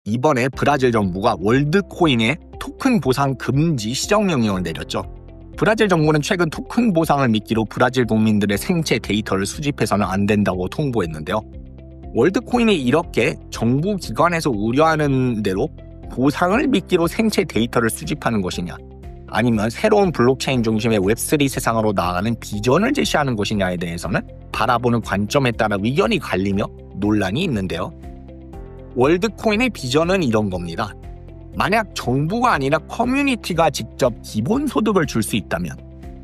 이번에 브라질 정부가 월드코인의 토큰 보상 금지 시정명령을 내렸죠. 브라질 정부는 최근 토큰 보상을 미끼로 브라질 국민들의 생체 데이터를 수집해서는 안 된다고 통보했는데요. 월드코인이 이렇게 정부 기관에서 우려하는 대로 보상을 미끼로 생체 데이터를 수집하는 것이냐, 아니면 새로운 블록체인 중심의 웹3 세상으로 나아가는 비전을 제시하는 것이냐에 대해서는 바라보는 관점에 따라 의견이 갈리며 논란이 있는데요. 월드코인의 비전은 이런 겁니다. 만약 정부가 아니라 커뮤니티가 직접 기본소득을 줄 수 있다면,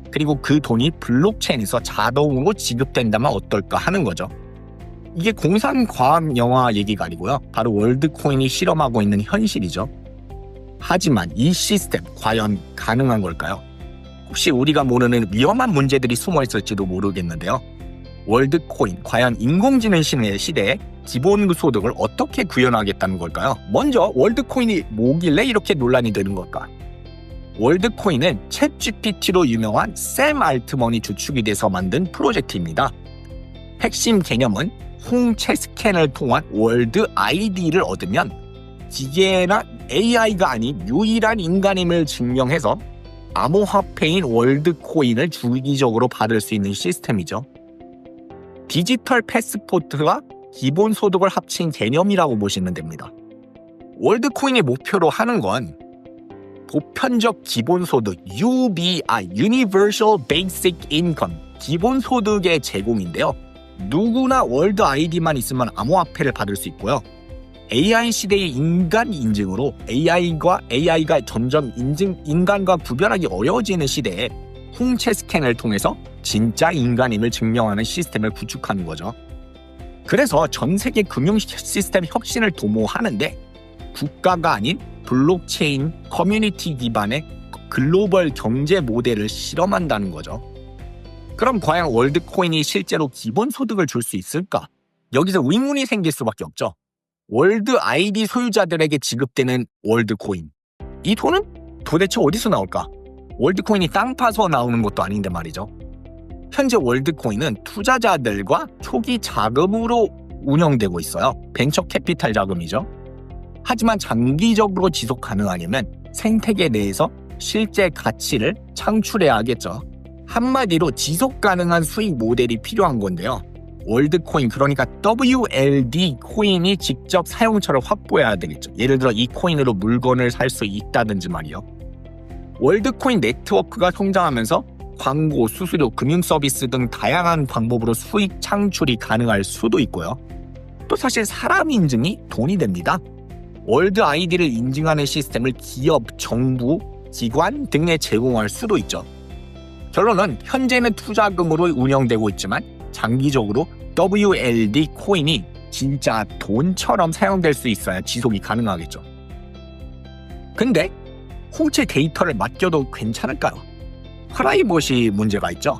그리고 그 돈이 블록체인에서 자동으로 지급된다면 어떨까 하는 거죠. 이게 공상과학 영화 얘기가 아니고요. 바로 월드코인이 실험하고 있는 현실이죠. 하지만 이 시스템 과연 가능한 걸까요? 혹시 우리가 모르는 위험한 문제들이 숨어 있을지도 모르겠는데요. 월드코인, 과연 인공지능 시대에 기본소득을 어떻게 구현하겠다는 걸까요? 먼저 월드코인이 뭐길래 이렇게 논란이 되는 걸까? 월드코인은 챗GPT로 유명한 샘 알트먼이 주축이 돼서 만든 프로젝트입니다. 핵심 개념은 홍채 스캔을 통한 월드 아이디를 얻으면 기계나 AI가 아닌 유일한 인간임을 증명해서 암호화폐인 월드코인을 주기적으로 받을 수 있는 시스템이죠. 디지털 패스포트와 기본소득을 합친 개념이라고 보시면 됩니다. 월드코인이 목표로 하는 건 보편적 기본소득 UBI, Universal Basic Income, 기본소득의 제공인데요. 누구나 월드 아이디만 있으면 암호화폐를 받을 수 있고요. AI 시대의 인간 인증으로 AI가 점점 인간과 구별하기 어려워지는 시대에 홍채 스캔을 통해서 진짜 인간임을 증명하는 시스템을 구축하는 거죠. 그래서 전 세계 금융 시스템 혁신을 도모하는데 국가가 아닌 블록체인 커뮤니티 기반의 글로벌 경제 모델을 실험한다는 거죠. 그럼 과연 월드코인이 실제로 기본소득을 줄 수 있을까? 여기서 의문이 생길 수밖에 없죠. 월드 아이디 소유자들에게 지급되는 월드코인. 이 돈은 도대체 어디서 나올까? 월드코인이 땅 파서 나오는 것도 아닌데 말이죠. 현재 월드코인은 투자자들과 초기 자금으로 운영되고 있어요. 벤처 캐피탈 자금이죠. 하지만 장기적으로 지속 가능하려면 생태계 내에서 실제 가치를 창출해야겠죠. 한마디로 지속 가능한 수익 모델이 필요한 건데요. 월드코인, 그러니까 WLD 코인이 직접 사용처를 확보해야 되겠죠. 예를 들어 이 코인으로 물건을 살 수 있다든지 말이요. 월드코인 네트워크가 성장하면서 광고, 수수료, 금융 서비스 등 다양한 방법으로 수익 창출이 가능할 수도 있고요. 또 사실 사람 인증이 돈이 됩니다. 월드 아이디를 인증하는 시스템을 기업, 정부, 기관 등에 제공할 수도 있죠. 결론은 현재는 투자금으로 운영되고 있지만 장기적으로 WLD 코인이 진짜 돈처럼 사용될 수 있어야 지속이 가능하겠죠. 근데 홍채 데이터를 맡겨도 괜찮을까요? 프라이버시 문제가 있죠.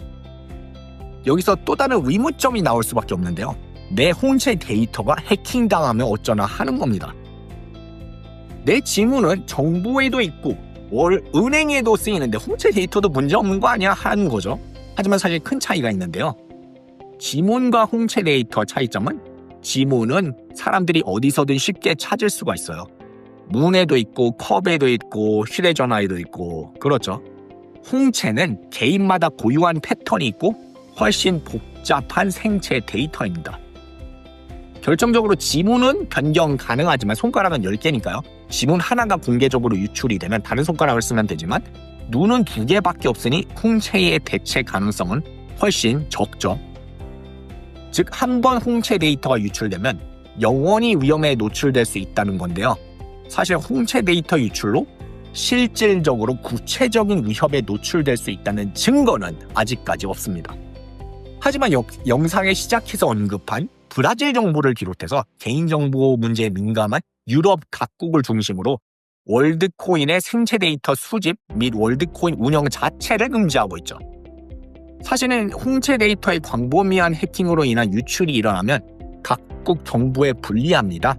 여기서 또 다른 의문점이 나올 수밖에 없는데요. 내 홍채 데이터가 해킹당하면 어쩌나 하는 겁니다. 내 지문은 정부에도 있고 은행에도 쓰이는데 홍채 데이터도 문제없는 거 아니야 하는 거죠. 하지만 사실 큰 차이가 있는데요. 지문과 홍채 데이터 차이점은 지문은 사람들이 어디서든 쉽게 찾을 수가 있어요. 문에도 있고 컵에도 있고 휴대전화에도 있고 그렇죠. 홍채는 개인마다 고유한 패턴이 있고 훨씬 복잡한 생체 데이터입니다. 결정적으로 지문은 변경 가능하지만 손가락은 10개니까요. 지문 하나가 공개적으로 유출이 되면 다른 손가락을 쓰면 되지만 눈은 2개밖에 없으니 홍채의 대체 가능성은 훨씬 적죠. 즉, 한 번 홍채 데이터가 유출되면 영원히 위험에 노출될 수 있다는 건데요. 사실 홍채 데이터 유출로 실질적으로 구체적인 위협에 노출될 수 있다는 증거는 아직까지 없습니다. 하지만 영상의 시작에서 언급한 브라질 정부를 비롯해서 개인정보 문제에 민감한 유럽 각국을 중심으로 월드코인의 생체 데이터 수집 및 월드코인 운영 자체를 금지하고 있죠. 사실은 홍채 데이터의 광범위한 해킹으로 인한 유출이 일어나면 각국 정부에 불리합니다.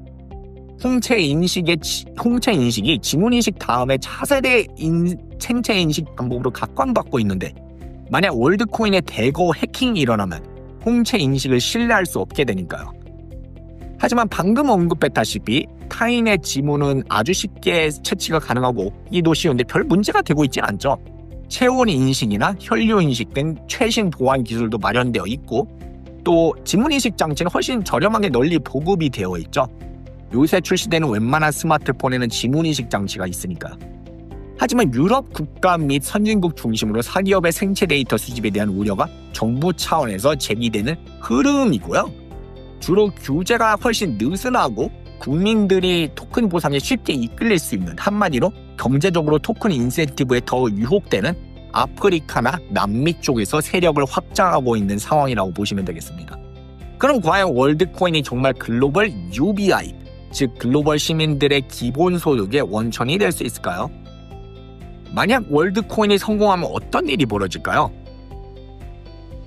홍채 인식이 지문인식 다음에 차세대 생체 인식 방법으로 각광받고 있는데 만약 월드코인의 대거 해킹이 일어나면 홍채 인식을 신뢰할 수 없게 되니까요. 하지만 방금 언급했다시피 타인의 지문은 아주 쉽게 채취가 가능하고 이도 쉬운데 별 문제가 되고 있지 않죠. 체온 인식이나 혈류 인식 등 최신 보안 기술도 마련되어 있고 또 지문 인식 장치는 훨씬 저렴하게 널리 보급이 되어 있죠. 요새 출시되는 웬만한 스마트폰에는 지문 인식 장치가 있으니까요. 하지만 유럽 국가 및 선진국 중심으로 사기업의 생체 데이터 수집에 대한 우려가 정부 차원에서 제기되는 흐름이고요. 주로 규제가 훨씬 느슨하고 국민들이 토큰 보상에 쉽게 이끌릴 수 있는, 한마디로 경제적으로 토큰 인센티브에 더 유혹되는 아프리카나 남미 쪽에서 세력을 확장하고 있는 상황이라고 보시면 되겠습니다. 그럼 과연 월드코인이 정말 글로벌 UBI, 즉 글로벌 시민들의 기본소득의 원천이 될 수 있을까요? 만약 월드코인이 성공하면 어떤 일이 벌어질까요?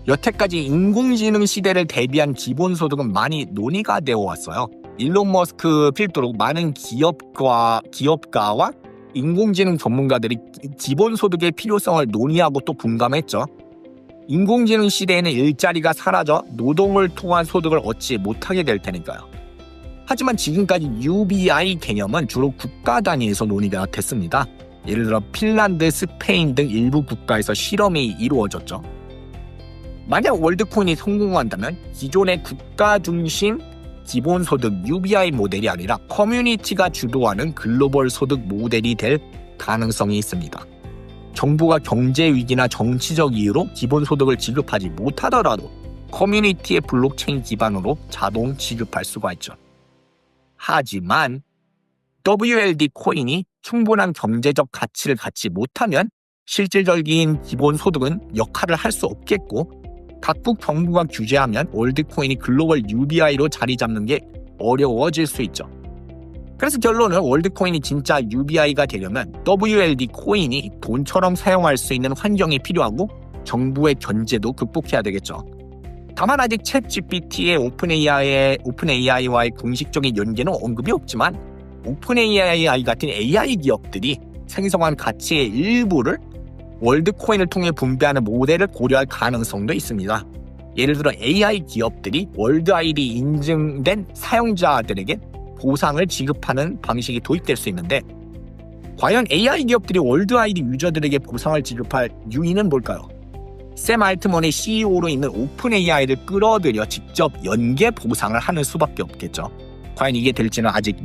여태까지 인공지능 시대를 대비한 기본소득은 많이 논의가 되어 왔어요. 일론 머스크 필두로 많은 기업가와 인공지능 전문가들이 기본소득의 필요성을 논의하고 또 공감했죠. 인공지능 시대에는 일자리가 사라져 노동을 통한 소득을 얻지 못하게 될 테니까요. 하지만 지금까지 UBI 개념은 주로 국가 단위에서 논의가 됐습니다. 예를 들어 핀란드, 스페인 등 일부 국가에서 실험이 이루어졌죠. 만약 월드코인이 성공한다면 기존의 국가 중심 기본소득 UBI 모델이 아니라 커뮤니티가 주도하는 글로벌 소득 모델이 될 가능성이 있습니다. 정부가 경제 위기나 정치적 이유로 기본소득을 지급하지 못하더라도 커뮤니티의 블록체인 기반으로 자동 지급할 수가 있죠. 하지만 WLD 코인이 충분한 경제적 가치를 갖지 못하면 실질적인 기본소득은 역할을 할 수 없겠고 각국 정부가 규제하면 월드코인이 글로벌 UBI로 자리 잡는 게 어려워질 수 있죠. 그래서 결론은 월드코인이 진짜 UBI가 되려면 WLD 코인이 돈처럼 사용할 수 있는 환경이 필요하고 정부의 견제도 극복해야 되겠죠. 다만 아직 챗GPT의 오픈AI와의 공식적인 연계는 언급이 없지만 오픈AI 같은 AI 기업들이 생성한 가치의 일부를 월드코인을 통해 분배하는 모델을 고려할 가능성도 있습니다. 예를 들어 AI 기업들이 월드아이디 인증된 사용자들에게 보상을 지급하는 방식이 도입될 수 있는데 과연 AI 기업들이 월드아이디 유저들에게 보상을 지급할 이유는 뭘까요? 샘 알트먼의 CEO로 있는 오픈AI를 끌어들여 직접 연계 보상을 하는 수밖에 없겠죠. 과연 이게 될지는 아직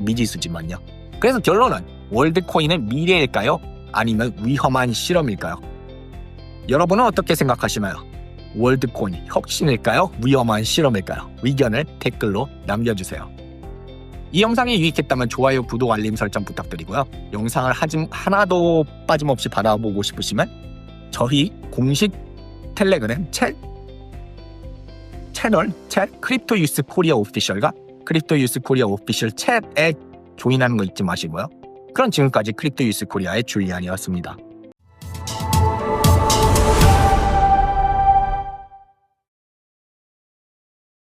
미지수지만요. 그래서 결론은 월드코인은 미래일까요? 아니면 위험한 실험일까요? 여러분은 어떻게 생각하시나요? 월드코인 혁신일까요? 위험한 실험일까요? 의견을 댓글로 남겨주세요. 이 영상이 유익했다면 좋아요, 구독, 알림 설정 부탁드리고요. 영상을 하나도 빠짐없이 받아보고 싶으시면 저희 공식 텔레그램 채널 크립토 유스 코리아 오피셜과 크립토 유스 코리아 오피셜 챗에 조인하는 거 잊지 마시고요. 그럼 지금까지 크립토 유스 코리아의 줄리안이었습니다.